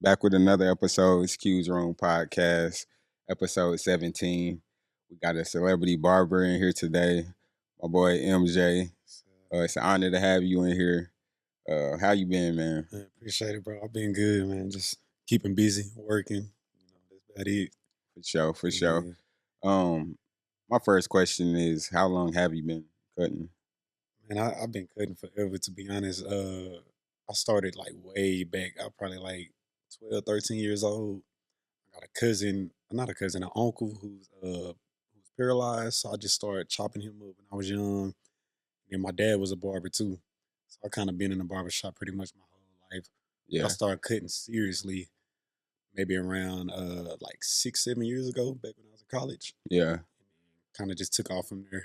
Back with another episode. It's QsRoomPodcast, episode 17. We got a celebrity barber in here today, my boy MJ. It's an honor to have you in here. How you been, man? Man, appreciate it, bro. I've been good, man. Just keeping busy, working. That's about it. For sure. My first question is, how long have you been cutting? Man, I've been cutting forever, to be honest. I started like way back. I was probably like 12, 13 years old. I got a cousin, not a cousin, an uncle who's paralyzed. So I just started chopping him up when I was young. And my dad was a barber too. So I kind of been in the barber shop pretty much my whole life. I started cutting seriously maybe around like 6, 7 years ago, back when I was in college. Yeah. Kind of just took off from there.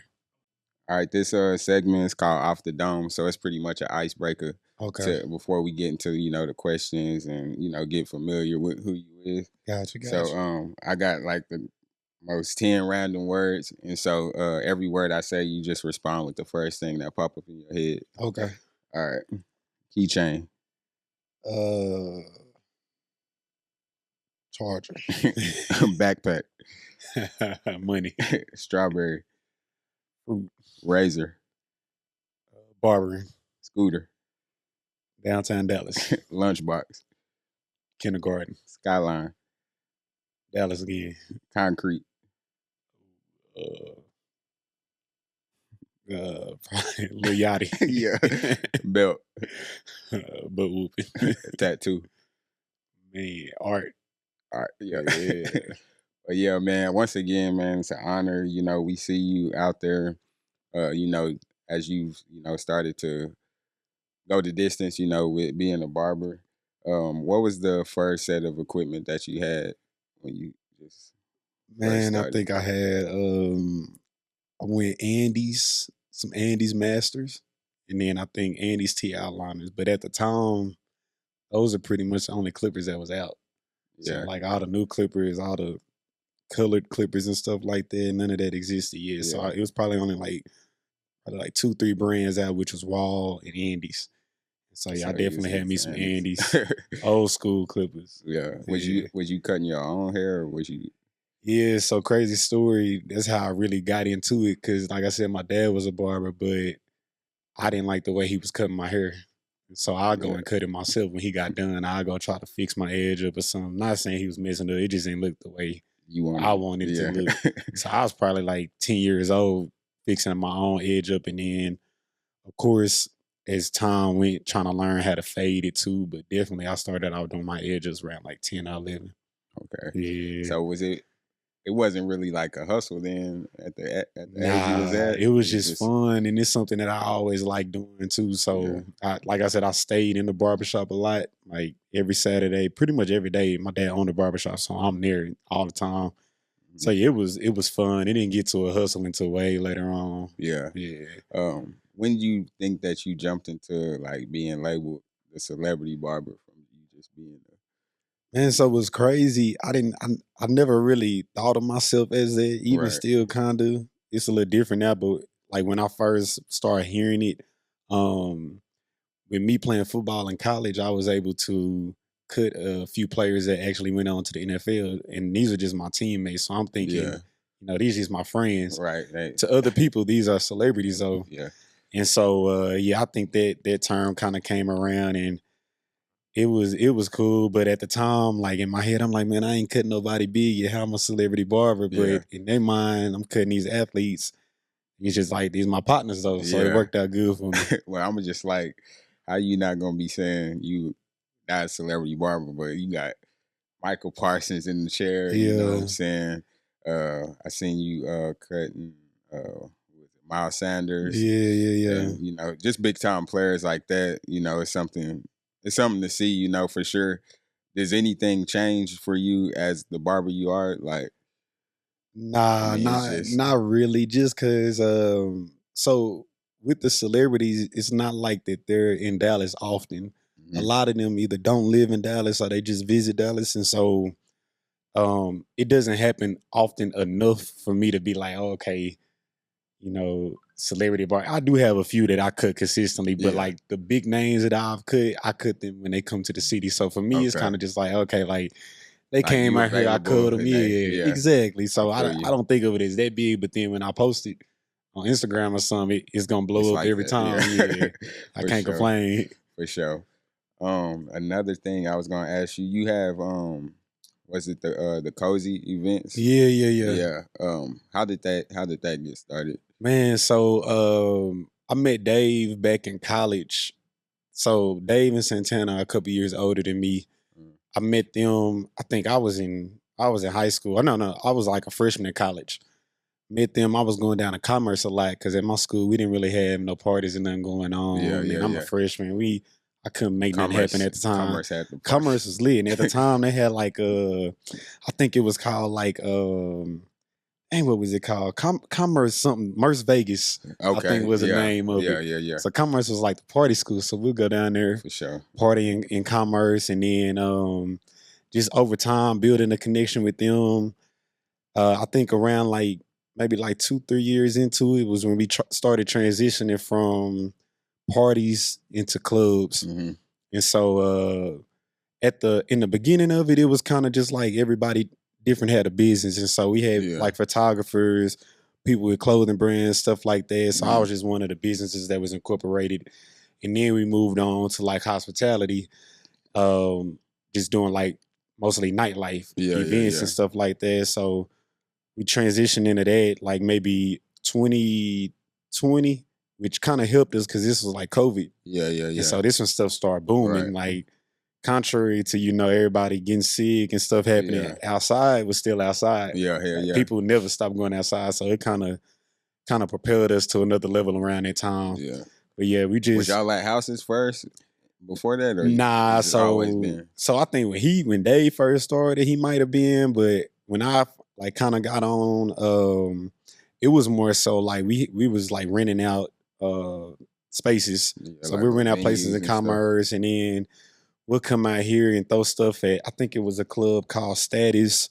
All right, this segment is called Off the Dome, so it's pretty much an icebreaker. Okay. Before we get into the questions and get familiar with who you is. Gotcha. So I got like the most 10 random words, and so every word I say, you just respond with the first thing that pop up in your head. Okay. All right. Keychain. Charger. Backpack. Money. Strawberry. Fruit. Razor. Barbering. Scooter. Downtown Dallas. Lunchbox. Kindergarten. Skyline. Dallas again. Concrete. Probably Lil Yachty. Yeah. Belt. Butt whooping. Tattoo. Man, art. Yeah. But yeah, man, once again, man, it's an honor. We see you out there, as you've, started to go the distance, with being a barber. What was the first set of equipment that you had when you just Man, I think I had I went Andes, some Andes Masters, and then I think Andes T Outliners. But at the time, those are pretty much the only clippers that was out. Yeah. So like all the new clippers, all the colored clippers and stuff like that, none of that existed yet. So it was probably only like 2, 3 brands out, which was Wall and Andes. So I definitely had me some Andes, old school clippers. Yeah. Was you cutting your own hair, or was you? Yeah, so crazy story. That's how I really got into it. Cause like I said, my dad was a barber, but I didn't like the way he was cutting my hair. So I'll go and cut it myself when he got done. I'll go try to fix my edge up or something. Not saying he was messing up. It just didn't look the way I wanted it to look. So I was probably like 10 years old fixing my own edge up. And then, of course, as time went, trying to learn how to fade it too. But definitely I started out doing my edges around like 10 or 11. Okay. Yeah. So was it wasn't really like a hustle then at the age you was at? It was just fun, and it's something that I always like doing too. So, like I said, I stayed in the barbershop a lot, like every Saturday, pretty much every day. My dad owned a barbershop, so I'm there all the time. So it was fun. It didn't get to a hustle until way later on. Yeah. When do you think that you jumped into like being labeled the celebrity barber from you just being Man, so it was crazy. I never really thought of myself as that. Even still, kind of, it's a little different now. But like when I first started hearing it, with me playing football in college, I was able to cut a few players that actually went on to the NFL, and these are just my teammates. So I'm thinking, these are just my friends. Right. To other people, these are celebrities, though. Yeah. And so, I think that term kind of came around, and it was cool. But at the time, like in my head, I'm like, man, I ain't cutting nobody big yet. How I'm a celebrity barber. But in their mind, I'm cutting these athletes. It's just like, these my partners though. So it worked out good for me. Well, I'm just like, how you not gonna be saying you not a celebrity barber, but you got Michael Parsons in the chair. You know what I'm saying? I seen you cutting with Miles Sanders. Yeah. And, just big time players like that, it's something to see, for sure. Does anything change for you as the barber you are? Like, not really. Just cause so with the celebrities, it's not like that they're in Dallas often. A lot of them either don't live in Dallas or they just visit Dallas. And so it doesn't happen often enough for me to be like, oh, okay, celebrity bar. I do have a few that I cut consistently, but like the big names that I've cut, I cut them when they come to the city. So for me, it's kind of just like, okay, like they came out here, I cut them. Yeah, exactly. So I don't think of it as that big, but then when I post it on Instagram or something, it's gonna blow up like every time. Yeah, I can't complain. For sure. Another thing I was gonna ask you, you have was it the cozy events? Yeah. How did that get started? Man, so I met Dave back in college. So Dave and Santana are a couple years older than me. I met them, I think I was in high school. No, I was like a freshman in college. Met them, I was going down to Commerce a lot because at my school we didn't really have no parties and nothing going on. And I'm a freshman. I couldn't make nothing happen at the time. Commerce was lit. And at the time they had like I think it was called like what was it called? Commerce something, Merce Vegas, I think was the name of it. Yeah. So Commerce was like the party school. So we'll go down there for sure, party in Commerce, and then just over time building a connection with them. I think around like maybe like 2-3 years into it was when we started transitioning from parties into clubs. Mm-hmm. And so in the beginning of it, it was kind of just like everybody different had a business, and so we had like photographers, people with clothing brands, stuff like that. So I was just one of the businesses that was incorporated, and then we moved on to like hospitality, just doing like mostly nightlife events and stuff like that. So we transitioned into that like maybe 2020, which kind of helped us because this was like COVID. And so this when stuff started booming, like. Contrary to everybody getting sick and stuff happening outside, was still outside. People never stopped going outside, so it kind of propelled us to another level around that time. But we just was y'all at houses first before that, or nah? So I think when Dave first started, he might have been, but when I like kind of got on, it was more so like we was like renting out spaces. So like we rent out places in Commerce, and then we'll come out here and throw stuff at, I think it was a club called Status.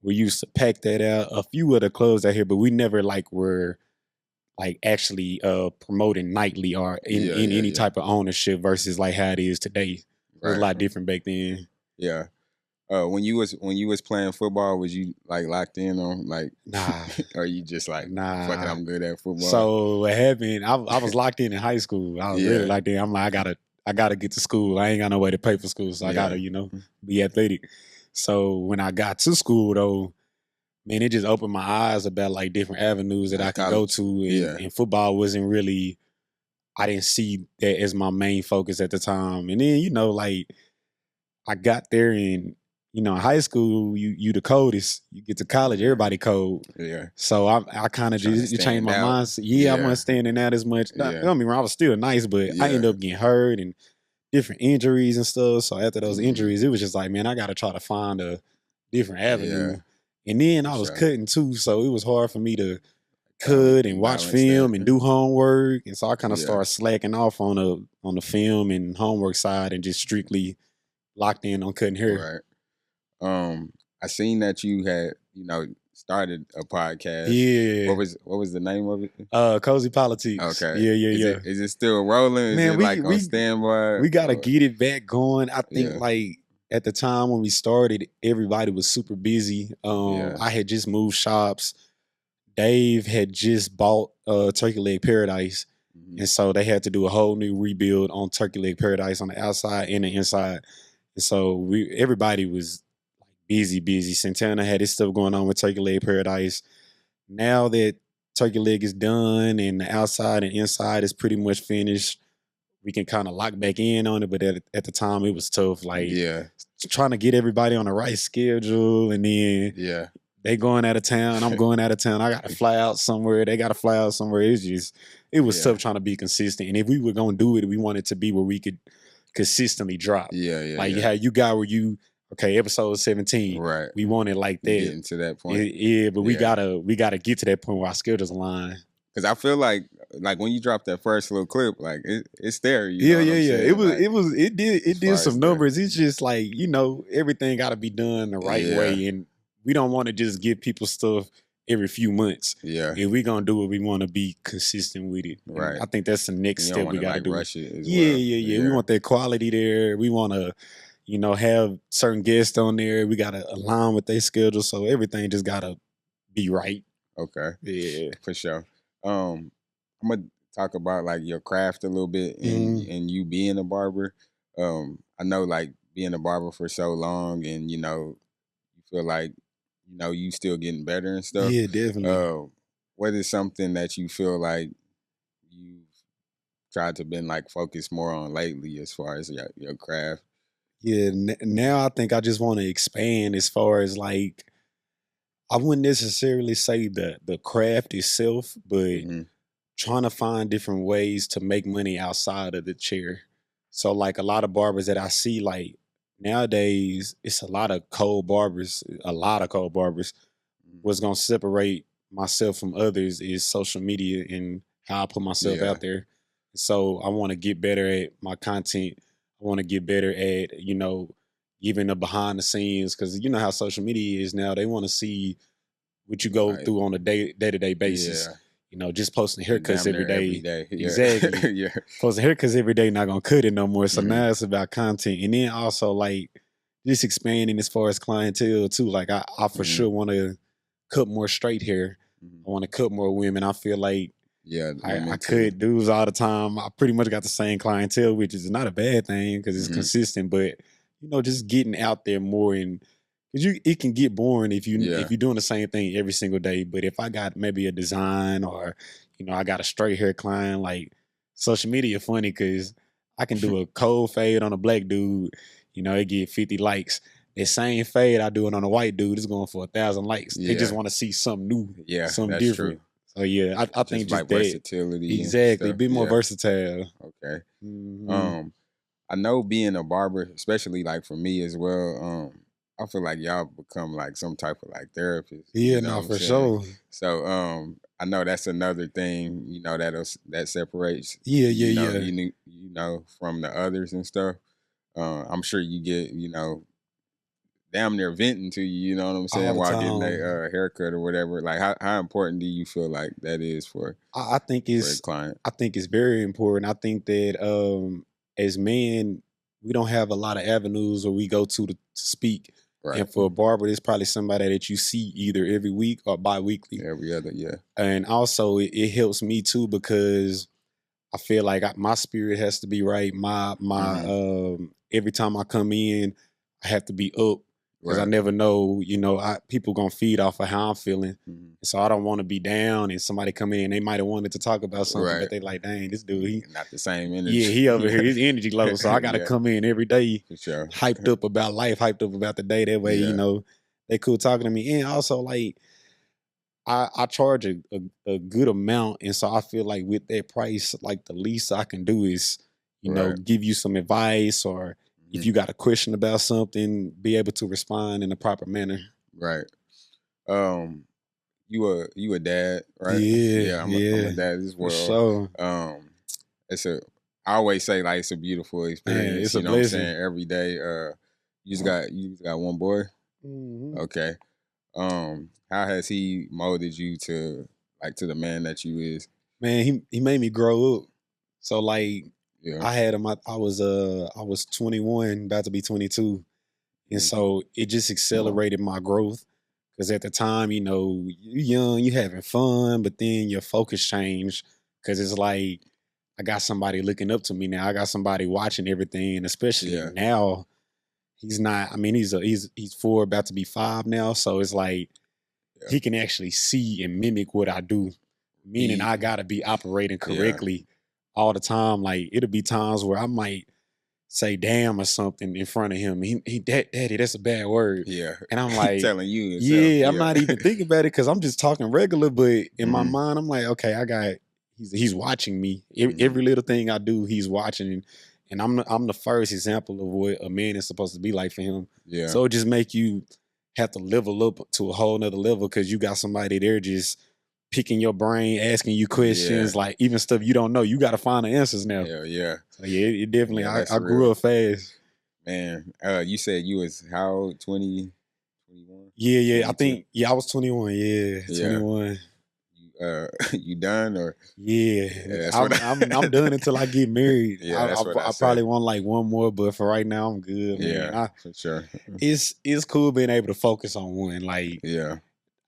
We used to pack that out. A few other clubs out here, but we never like were like actually promoting nightly or in any type of ownership versus like how it is today. It was a lot different back then. Yeah. When you was playing football, was you like locked in on like nah, or you just like fuck it, I'm good at football? So what happened? I was locked in high school. I was really locked in. I'm like, I gotta get to school. I ain't got no way to pay for school, so I gotta, be athletic. So when I got to school though, man, it just opened my eyes about like different avenues that I could go to. And football wasn't really, I didn't see that as my main focus at the time. And then, like I got there and, in high school, you the coldest. You get to college, everybody cold. So I kind of just changed my mindset. I wasn't standing out as much. Don't get me wrong, I was still nice, but I ended up getting hurt and different injuries and stuff. So after those injuries, it was just like, man, I got to try to find a different avenue. And then I was cutting too, so it was hard for me to cut and watch film and do homework. And so I kind of started slacking off on the film and homework side and just strictly locked in on cutting hair. I seen that you had, started a podcast. Yeah. What was the name of it? Cozy Politics. Okay. Yeah. Is it still rolling? Man, is it on standby? We gotta get it back going. I think like at the time when we started, everybody was super busy. I had just moved shops. Dave had just bought Turkey Leg Paradise. And so they had to do a whole new rebuild on Turkey Leg Paradise on the outside and the inside. And so everybody was busy. Santana had his stuff going on with Turkey Leg Paradise. Now that Turkey Leg is done and the outside and inside is pretty much finished, we can kind of lock back in on it. But at the time, it was tough. Like trying to get everybody on the right schedule, and then they going out of town, I'm going out of town. I got to fly out somewhere. They got to fly out somewhere. It was tough trying to be consistent. And if we were going to do it, we wanted to be where we could consistently drop. Like how you got where you, episode 17. Right. We want it like that. Getting to that point. But we gotta get to that point where our schedules align. Because I feel like when you drop that first little clip, like it's there. It did some numbers. It's just like, everything gotta be done the right way. And we don't want to just give people stuff every few months. Yeah. If we gonna do it, we want to be consistent with it. And Right. I think that's the next You step don't we want to got to like do. rush it as Yeah, well. yeah. We want that quality there. We want to, you know, have certain guests on there. We got to align with their schedule. So everything just got to be right. Okay. Yeah. For sure. I'm gonna talk about like your craft a little bit and you being a barber. I know like being a barber for so long and you know, you feel like, you know, you still getting better and stuff. Yeah, definitely. What is something that you feel like you've tried to been like focused more on lately as far as your craft? Yeah, now I think I just want to expand as far as like I wouldn't necessarily say the craft itself, but Mm-hmm. trying to find different ways to make money outside of the chair. So like a lot of barbers that I see like nowadays, it's a lot of cold barbers, What's gonna separate myself from others is social media and how I put myself Yeah. out there. So I want to get better at my content. I want to get better at, you know, even the behind the scenes because you know how social media is now. They want to see what you go Like, through on a day-to-day basis. yeah. You know, just posting Like haircuts damn every near every day. day. Yeah. Exactly. Yeah. Posting haircuts every day, not gonna cut it no more. So Mhm. now it's about content. And then also like just expanding as far as clientele too. Like I for Mhm. sure want to cut more straight hair. Mhm. I want to cut more women. I feel like Yeah, I women too. cut dudes all the time. I pretty much got the same clientele, which is not a bad thing because it's Mhm. consistent. But you know, just getting out there more and because it can get boring if Yeah. you're doing the same thing every single day. But if I got maybe a design or you know I got a straight hair client, like social media funny because I can do a cold fade on a black dude. You know, it get 50 likes. The same fade I do it on a white dude is going for 1,000 likes. They just Yeah. want to see something new, Yeah, something that's different. true. So yeah, I think Just just like that versatility and exactly, stuff. be more Yeah. versatile. Okay. Mhm. I know being a barber, especially like for me as well, I feel like y'all become like some type of like therapist. Yeah, You know no, what I'm for saying? sure. So I know that's another thing, you know, that separates Yeah, yeah, yeah. you know, from the others and stuff. I'm sure you get, you know, damn near venting to you, you know what I'm All saying, the while getting a time. haircut or whatever. Like how important do you feel like that is for I think a client? I think it's very important. I think that as men, we don't have a lot of avenues where we go to speak. Right. And for a barber, it's probably somebody that you see either every week or bi-weekly. Every other, yeah. And also it helps me too because I feel like my spirit has to be right. My every time I come in, I have to be up because I Right. never know, you know, people gonna feed off of how I'm feeling. Mhm. So I don't want to be down and somebody come in, they might have wanted to talk about something, but Right. they like, dang, this dude, Not the same energy. he over Yeah. here, his energy low. So I gotta Yeah, come in every day for sure. hyped up about life, hyped up about the day. That way, you Yeah. know, they cool talking to me. And also like I charge a good amount, and so I feel like with that price, like the least I can do is, you know, Right. give you some advice, or if Mhm. you got a question about something, be able to respond in a proper manner. Right. Um, you a dad, right? Yeah, Yeah, I'm a yeah, dad as for well. sure. It's a I always say like it's a beautiful Man, experience. it's a You know what I'm blessing. saying? Every day. You just got one boy. Mhm. Okay. How has he molded you to like to the man that you is? Man, he made me grow up. So like Yeah. I had him. I was 21, about to be 22, and Mhm. so it just accelerated my growth. Because at the time, you know, you young, you having fun, but then your focus changed. Because it's like I got somebody looking up to me now. I got somebody watching everything, and especially Yeah. now, he's not. I mean, he's 4, about to be 5 now. So it's like Yeah. he can actually see and mimic what I do. Meaning He I gotta be operating yeah. correctly all the time. Like it'll be times where I might say damn or something in front of him. Daddy, that's a bad word. Yeah. And I'm like, Telling you himself. yeah, I'm Yeah. not even thinking about it because I'm just talking regular. But in my Mhm. mind, I'm like, okay, he's watching me. Mhm. Every little thing I do, he's watching. And I'm the first example of what a man is supposed to be like for him. Yeah. So it just make you have to level up to a whole nother level because you got somebody there just picking your brain, asking you questions, Yeah. like even stuff you don't know. You got to find the answers now. Hell yeah. So yeah, it definitely. Yeah, that's I grew real. up fast. Man, you said you was how old? 20? 21? Yeah. I 22? think I was 21. Yeah, Yeah. 21. You done or? Yeah, That's what I'm done until I get married. Yeah, that's what I I say. probably want like one more, but for right now, I'm good, man. Yeah, for sure. It's cool being able to focus on one. Like Yeah.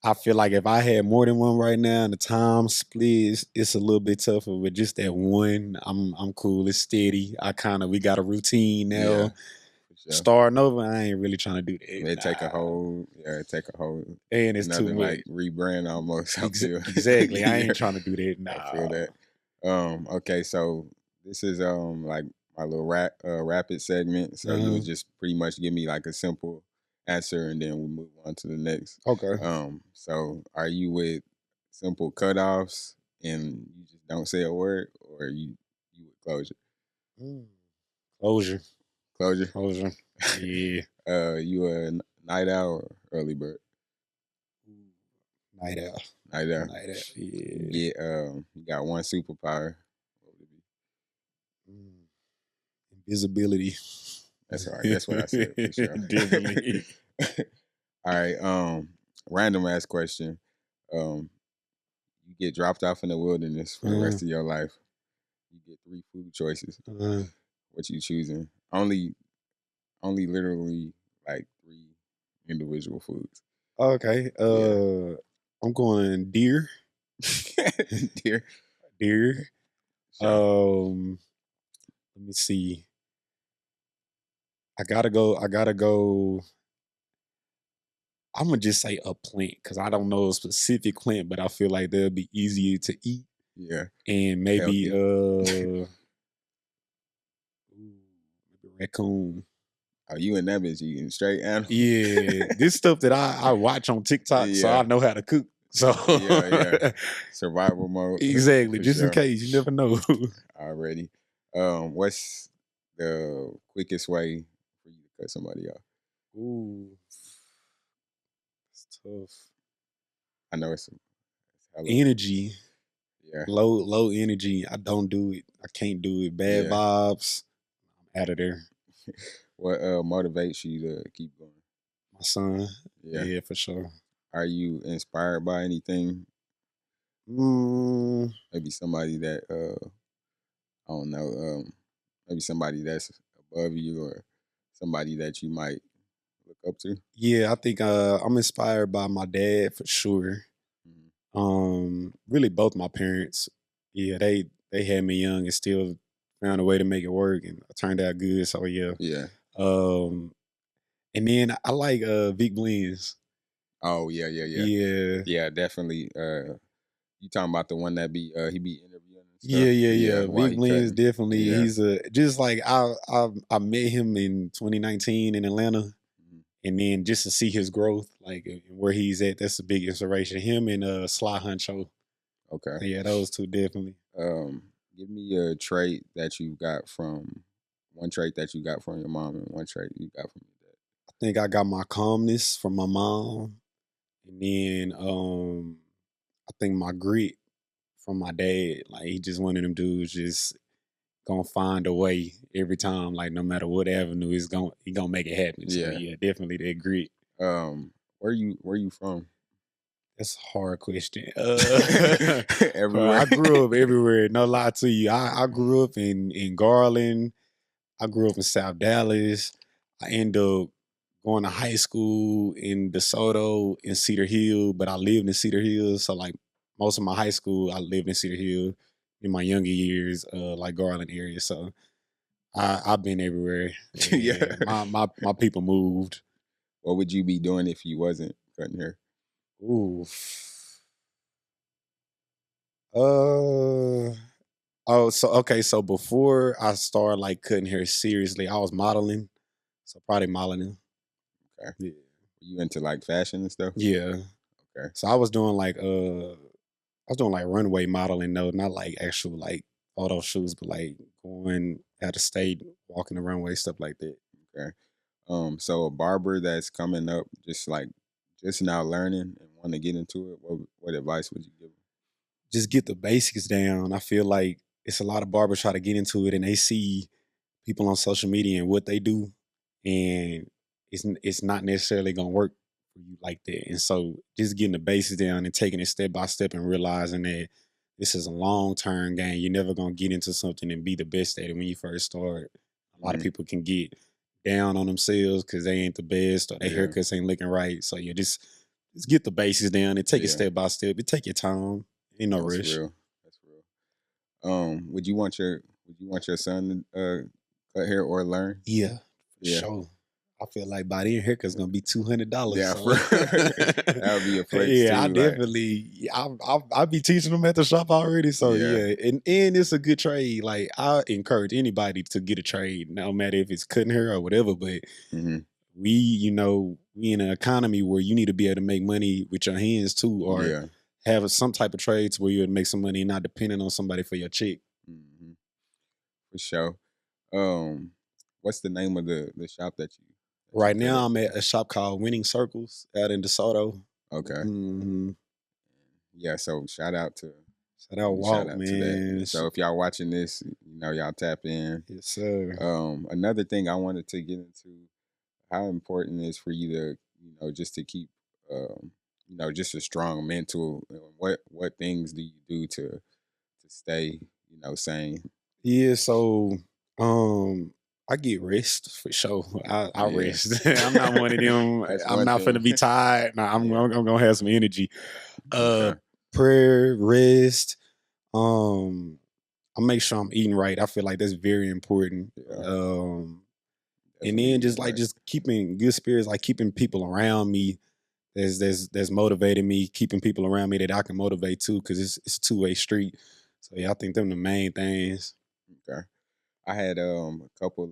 I feel like if I had more than one right now and the time split, it's a little bit tougher. But just that one, I'm cool. It's steady. We got a routine Yeah. now. For sure. Starting over, I ain't really trying to do that. It take a whole and it's another too much. like rebrand almost. I feel. Exactly. I Yeah. ain't trying to do that. Nah. I feel that. Okay, so this is like my little rapid segment. So you would just pretty much give me like a simple answer and then we move on to the next. Okay. So are you with simple cutoffs and you just don't say a word, or you with closure? Closure. Closure. Yeah. You a night owl or early bird? Night owl. Night owl. Night owl. Yeah. You got one superpower. What would it be? Invisibility. That's all right. That's what I said for sure. Definitely. All right. Random ass question. You get dropped off in the wilderness for the rest of your life. You get 3 food choices. What you choosing? Only literally like 3 individual foods. Okay. I'm going deer. Deer. Sure. Let me see. I gotta go. I'm gonna just say a plant because I don't know a specific plant, but I feel like they'll be easier to eat. Yeah. And maybe raccoon. Oh, you and that bitch eating straight animal? Yeah. This stuff that I watch on TikTok, so I know how to cook. So yeah. Survival mode. Exactly. Just in case. You never know. Already. What's the quickest way for you to cut somebody off? Ooh. It's tough. I know it's energy. Yeah. Low energy. I don't do it. I can't do it. Bad vibes. I'm out of there. What motivates you to keep going? My son. Yeah, for sure. Are you inspired by anything? Maybe somebody that I don't know, maybe somebody that's above you or somebody that you might look up to? Yeah, I think I'm inspired by my dad for sure. Really both my parents. Yeah, they had me young and still found a way to make it work and it turned out good. So yeah. Yeah. And then I like Vic Blends. Oh yeah. Yeah, definitely. You talking about the one that be he be interviewing and stuff? Yeah. Vic Blends definitely. Yeah. He's just like I met him in 2019 in Atlanta. And then just to see his growth, like where he's at, that's a big inspiration. Him and Sly Huncho. Okay. Yeah, those two definitely. Give me a trait that you got from one trait that you got from your mom and one trait you got from your dad. I think I got my calmness from my mom. And then I think my grit from my dad. Like he just one of them dudes just gonna find a way every time, like no matter what avenue he gonna make it happen. So yeah, definitely that grit. Where you from? That's a hard question. Everywhere. I grew up everywhere. No lie to you. I grew up in Garland. I grew up in South Dallas. I ended up going to high school in DeSoto in Cedar Hill, but I lived in Cedar Hill. So like most of my high school, I lived in Cedar Hill. In my younger years, like Garland area. So I've been everywhere. Yeah. My people moved. What would you be doing if you wasn't cutting hair? Ooh. So before I started like cutting hair seriously, I was modeling. So probably modeling. Okay. Yeah. Were you into like fashion and stuff? Yeah. Okay. So I was doing like runway modeling though, not like actual like photo shoots, but like going out of state, walking the runway, stuff like that. Okay. So a barber that's coming up, just now learning and want to get into it, what advice would you give them? Just get the basics down. I feel like it's a lot of barbers try to get into it and they see people on social media and what they do, and it's not necessarily gonna work for for you like that. And so just getting the basics down and taking it step by step and realizing that this is a long-term game. You're never going to get into something and be the best at it when you first start. A lot of people can get down on themselves because they ain't the best or their haircuts ain't looking right. So you just get the basics down and take it step by step. It take your time. Ain't no rush. Real. That's real. Would you want your son to cut hair or learn? Yeah, for sure. I feel like by then haircut's gonna be $200. Yeah, so. that would be a flex too. I definitely, I'll be teaching them at the shop already. So and it's a good trade. Like I encourage anybody to get a trade, no matter if it's cutting hair or whatever. But we in an economy where you need to be able to make money with your hands too, or have some type of trades where you would make some money and not depending on somebody for your check. For sure. What's the name of the shop that you? Right now, I'm at a shop called Winning Circles out in DeSoto. Okay. Yeah. So shout out Walt, man. So if y'all watching this, y'all tap in. Yes, sir. Another thing I wanted to get into, how important it is for you to, just to keep, just a strong mental. What things do you do to stay, sane? Yeah. So, I get rest for sure. I rest. I'm not one of them. I'm not finna be tired. Nah, I'm gonna have some energy. Prayer, rest. I make sure I'm eating right. I feel like that's very important. And then just keeping good spirits, like keeping people around me that's motivating me, keeping people around me that I can motivate too, because it's a two-way street. So yeah, I think them the main things. Okay. I had a couple of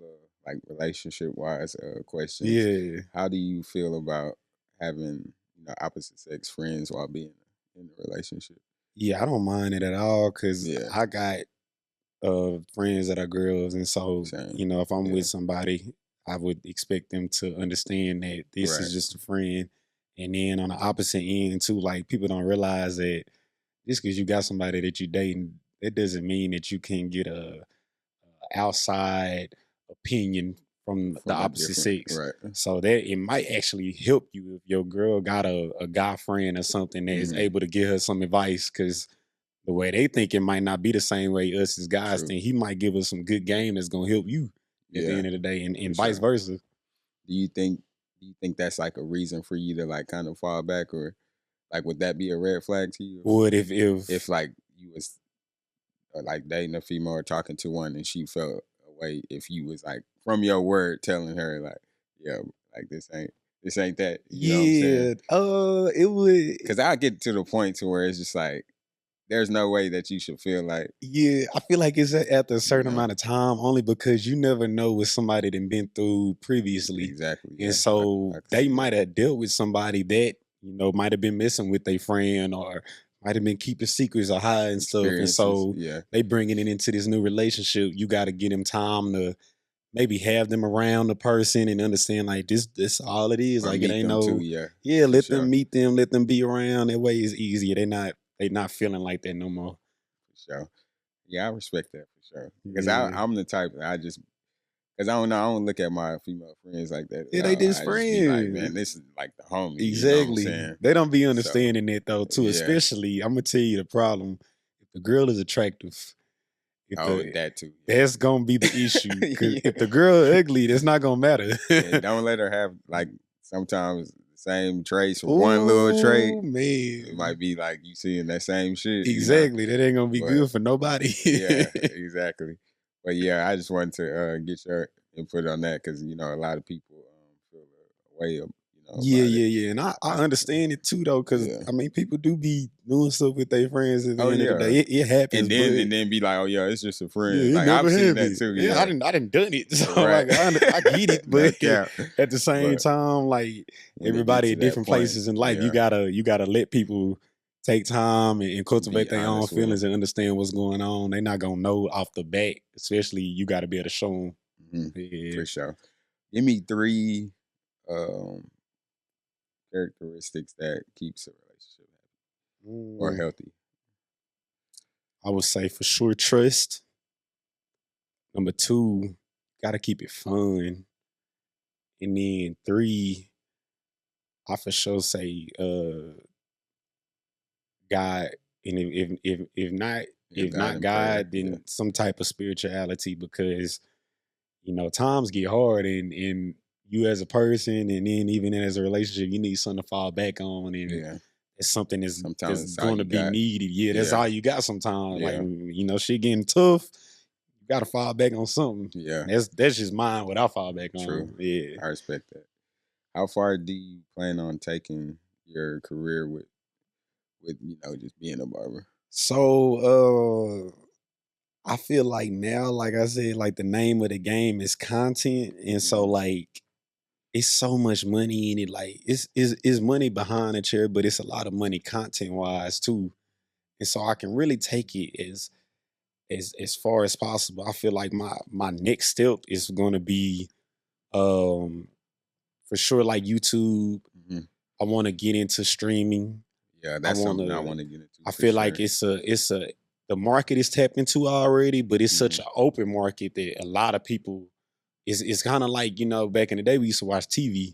relationship wise questions. Yeah. How do you feel about having opposite sex friends while being in a relationship? Yeah, I don't mind it at all because I got friends that are girls, and so if I'm with somebody, I would expect them to understand that this is just a friend. And then on the opposite end too, like people don't realize that just because you got somebody that you're dating, that doesn't mean that you can get a outside opinion from the opposite sex. Right. So that it might actually help you if your girl got a guy friend or something that is able to give her some advice, because the way they think it might not be the same way us as guys think. He might give us some good game that's gonna help you at the end of the day, and vice versa. Do you think that's like a reason for you to kind of fall back, or would that be a red flag to you? Would if like you was dating a female or talking to one and she felt a way, if you was from your word telling her this ain't that, you know what I'm saying? It would, because I get to the point to where it's just there's no way that you should feel like. Yeah, I feel like it's after a certain amount of time, only because you never know what somebody done been through previously. Exactly. And so they might have dealt with somebody that, might have been messing with their friend or might have been keeping secrets or hiding stuff. And so they bringing it into this new relationship. You got to get them time to maybe have them around the person and understand this all it is. Or it ain't no, let them meet them, let them be around. That way it's easier. They not feeling like that no more. For sure. Yeah, I respect that for sure. Because I'm the type that because I don't know, I don't look at my female friends like that. Yeah, they just friends. Man, this is like the homie. Exactly. You know what I'm saying? They don't be understanding that though too. Especially, I'm gonna tell you the problem. If the girl is attractive, that too. That's gonna be the issue. If the girl ugly, that's not gonna matter. Don't let her have sometimes same traits or one little trait. Man, it might be you seeing that same shit. Exactly. That ain't gonna be good for nobody. Yeah, exactly. But yeah, I just wanted to get your input on that because a lot of people feel a way of Yeah. And I understand it too though, because I mean people do be doing stuff with their friends at the end of the day. It happens. And then be like, oh yeah, it's just a friend. Yeah, I've seen that too. Yeah, I didn't done it. So I get it, but at the same time, everybody at different places in life, you gotta let people take time and cultivate their own feelings and understand what's going on. They're not gonna know off the bat, especially you got to be able to show them. For sure. Give me 3 characteristics that keeps a relationship happy or healthy. I would say for sure trust. Number 2, gotta keep it fun. And then 3, I for sure say God, and if not God in prayer. God, then some type of spirituality, because times get hard, and you as a person, and then even as a relationship, you need something to fall back on, and it's something that's going to be needed. Yeah, that's all you got sometimes. Like, shit getting tough, you got to fall back on something. Yeah. That's just mine, what I fall back on. True. Yeah. I respect that. How far do you plan on taking your career with just being a barber? So I feel like now, like I said, like the name of the game is content. And so like it's so much money in it. Like it's money behind the chair, but it's a lot of money content wise too. And so I can really take it as far as possible. I feel like my next step is gonna be for sure like YouTube. Mm-hmm. I wanna get into streaming. Yeah, that's something I want to get into. I feel like it's the market is tapped into already, but it's such an open market that a lot of people it's kind of like, back in the day we used to watch TV,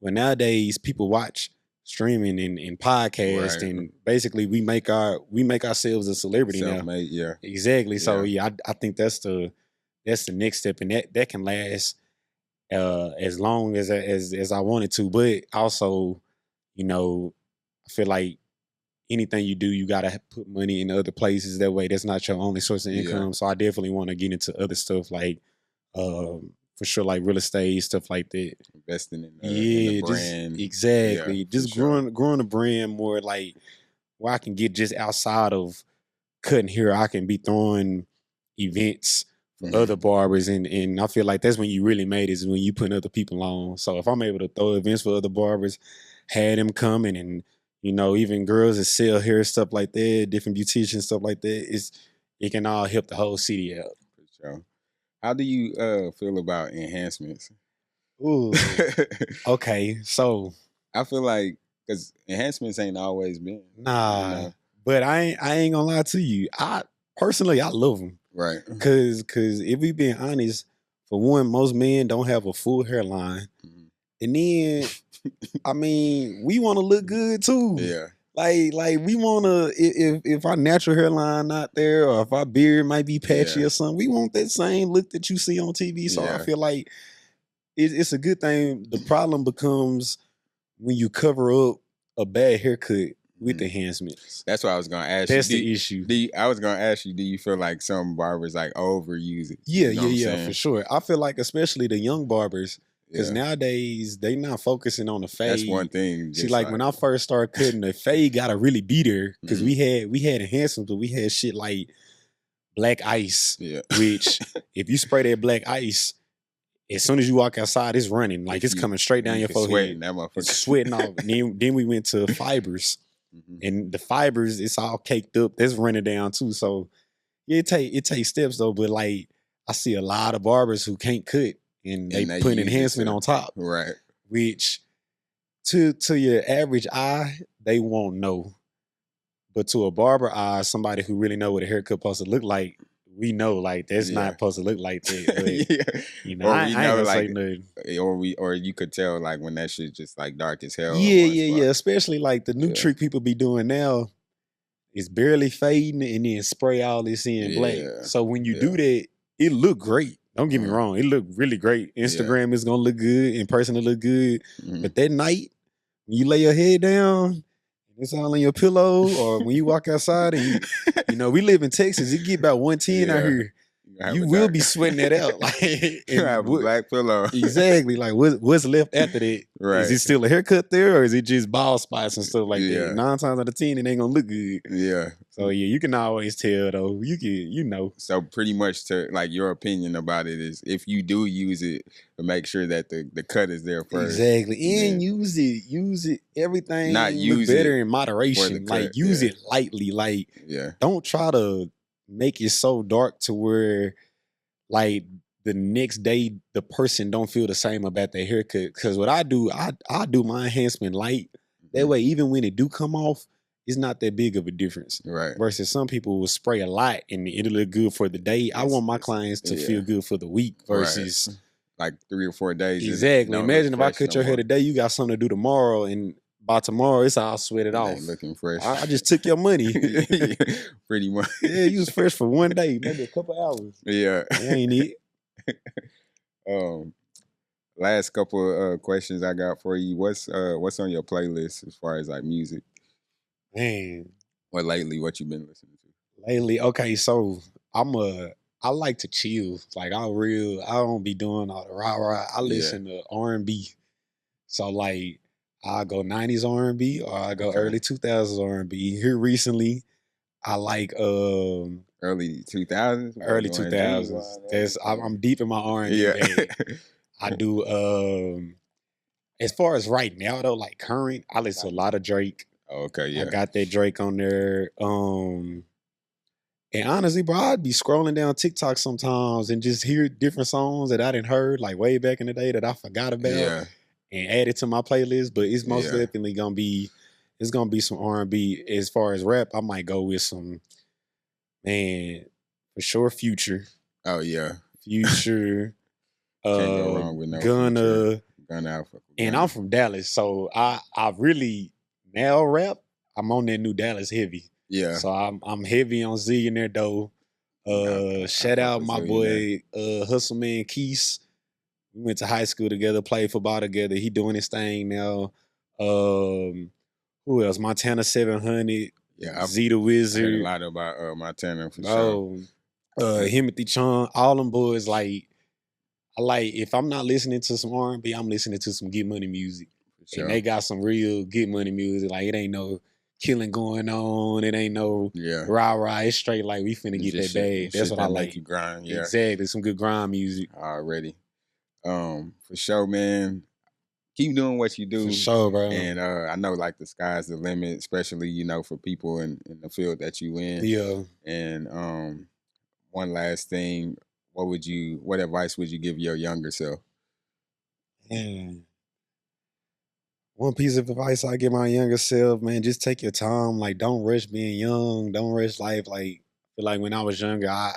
but nowadays people watch streaming and podcast, and basically we make ourselves a celebrity now. Yeah, exactly. So I think that's the next step, and that can last as long as I wanted to, but also, I feel like anything you do, you gotta put money in other places. That way, that's not your only source of income. Yeah. So I definitely want to get into other stuff, like for sure, like real estate, stuff like that. Investing in the brand, exactly. Yeah, just growing the brand more, like where I can get just outside of cutting hair. I can be throwing events for other barbers, and I feel like that's when you really made it, is when you put other people on. So if I'm able to throw events for other barbers, had them coming, and even girls that sell hair, stuff like that, different beauticians, stuff like that, it can all help the whole city out. For sure. How do you feel about enhancements? Ooh. Okay, so I feel like, because enhancements ain't always been. Nah, but I ain't gonna lie to you. I personally love them. Right. Cause if we being honest, for one, most men don't have a full hairline, and then I mean, we want to look good too. Yeah. Like we want to, if our natural hairline not there, or if our beard might be patchy or something, we want that same look that you see on TV. So I feel like it's a good thing. The problem becomes when you cover up a bad haircut with enhancements. That's what I was gonna ask you. That's the issue. I was gonna ask you, do you feel like some barbers like overuse it? Yeah, for sure. I feel like especially the young barbers. Because nowadays they not focusing on the fade. That's one thing. See, like when I first started cutting, the fade gotta really be there. Because we had enhancements, but we had shit like black ice. Yeah. Which if you spray that black ice, as soon as you walk outside, it's running. Like it's coming straight down your forehead. Sweating, that motherfucker. It's sweating off. Then we went to fibers. And the fibers, it's all caked up. That's running down too. So it takes steps though. But like I see a lot of barbers who can't cut. And they put enhancement on top. Right. Which to your average eye, they won't know. But to a barber eye, somebody who really know what a haircut supposed to look like, we know like that's not supposed to look like that. But, or I ain't gonna say nothing. Or you could tell like when that shit just like dark as hell. Yeah. Especially like the new trick people be doing now is barely fading and then spray all this in black. So when you do that, it look great. Don't get me wrong. It looked really great. Instagram is going to look good. In person, it look good. But that night, when you lay your head down, it's all on your pillow, or when you walk outside and we live in Texas, it get about 110 out here. You will be sweating that out. Like, you have a black pillow. Exactly. Like what's left after that? Right. Is it still a haircut there, or is it just bald spots and stuff like that? 9 times out of 10, it ain't gonna look good. Yeah. So you can always tell though. You can, So pretty much to like your opinion about it is, if you do use it, make sure that the cut is there first. Exactly. And use it. Everything not use better in moderation. Like use it lightly. Like don't try to make it so dark to where like the next day the person don't feel the same about their haircut. Because what I do, I do my enhancement light. That way, even when it do come off, it's not that big of a difference. Right. Versus some people will spray a lot and it'll look good for the day. I want my clients to feel good for the week versus like 3 or 4 days. Exactly. Don't look Imagine if I fresh cut no your hair more. today, you got something to do tomorrow, and by tomorrow it's all sweated It off. ain't looking fresh. I just took your money. Pretty much. Yeah, you was fresh for one day, maybe a couple hours. Yeah. That ain't it. Last couple questions I got for you. What's on your playlist as far as like music? Man, Or lately, what you been listening to? lately, okay, so I like to chill. Like I don't be doing all the rah. I listen to R&B. So like I go 90s R&B or I go early 2000s R&B. Here recently, I like early 2000s. Early 2000s. That's I'm deep in my R&B bag. I do as far as right now though, like current, I listen to a lot of Drake. Okay, yeah. I got that Drake on there. And honestly, bro, I'd be scrolling down TikTok sometimes and just hear different songs that I didn't heard like way back in the day that I forgot about and add it to my playlist. But it's most definitely gonna be some R&B. As far as rap, I might go with some, man, for sure, Future. Oh yeah, Future. Can't go wrong with no Gunna. Gunna. And I'm from Dallas, so I really now rap. I'm on that new Dallas heavy. Yeah. So I'm heavy on Zillionaire though. Shout out my boy Hustle Man Keese. We went to high school together, played football together. He doing his thing now. Who else? Montana 700. Yeah, Z the Wizard. I heard a lot about Montana for sure. Himothy Chung, all them boys. Like I like if I'm not listening to some R&B, I'm listening to some Get Money music. Sure. And they got some real Get Money music. Like it ain't no killing going on. It ain't no rah. It's straight like we finna get that bag. That's what I like. Make you grind. Yeah. Exactly. Some good grind music. Already. For sure, man. Keep doing what you do. For sure, bro. And I know like the sky's the limit, especially, you know, for people in the field that you in. Yeah. And one last thing, what advice would you give your younger self? Man. One piece of advice I give my younger self, man, just take your time. Like, don't rush being young. Don't rush life. Like, feel like when I was younger, I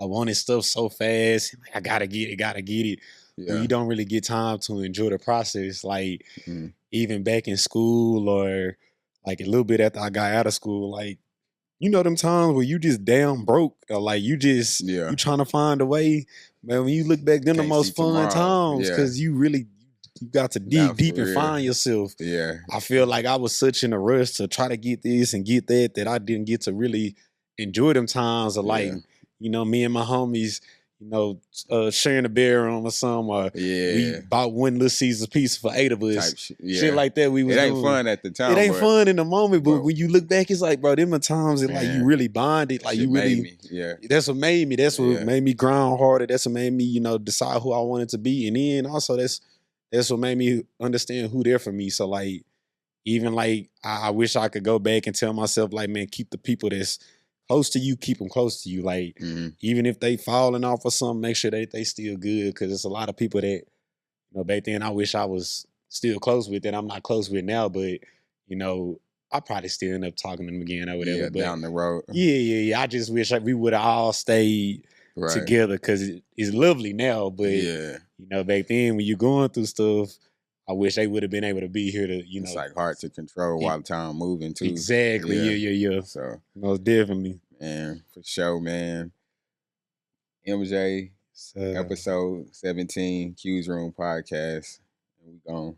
wanted stuff so fast. Like, I gotta get it. Yeah. Well, you don't really get time to enjoy the process. Like, even back in school or like a little bit after I got out of school, like, you know them times where you just damn broke or like you just you trying to find a way. Man, when you look back, then the most fun times because you got to dig deep and find yourself. Yeah. I feel like I was such in a rush to try to get this and get that I didn't get to really enjoy them times of like, you know, me and my homies, you know, sharing a bedroom or something. Or we bought one Little Caesars pizza for 8 of us. Shit like that we was doing. It ain't doing. fun at the time. It ain't fun in the moment, but when you look back, it's like, bro, them are times that like you really bonded. Like you really, that's what made me. That's what made me grind harder. That's what made me, you know, decide who I wanted to be. And then also that's what made me understand who there for me. So like, even like, I wish I could go back and tell myself like, man, keep the people that's close to you, keep them close to you. Like, even if they falling off or something, make sure that they still good. Cause there's a lot of people that, you know, back then I wish I was still close with that I'm not close with now, but you know, I probably still end up talking to them again or whatever. Yeah, but down the road. Yeah. I just wish we would have all stayed together because it's lovely now. But you know, back then when you're going through stuff, I wish they would have been able to be here to, you know. It's like hard to control while time moving too. Exactly. Yeah. So most definitely. Man, for sure, man. MJ, episode 17, Q's Room Podcast. And we gone.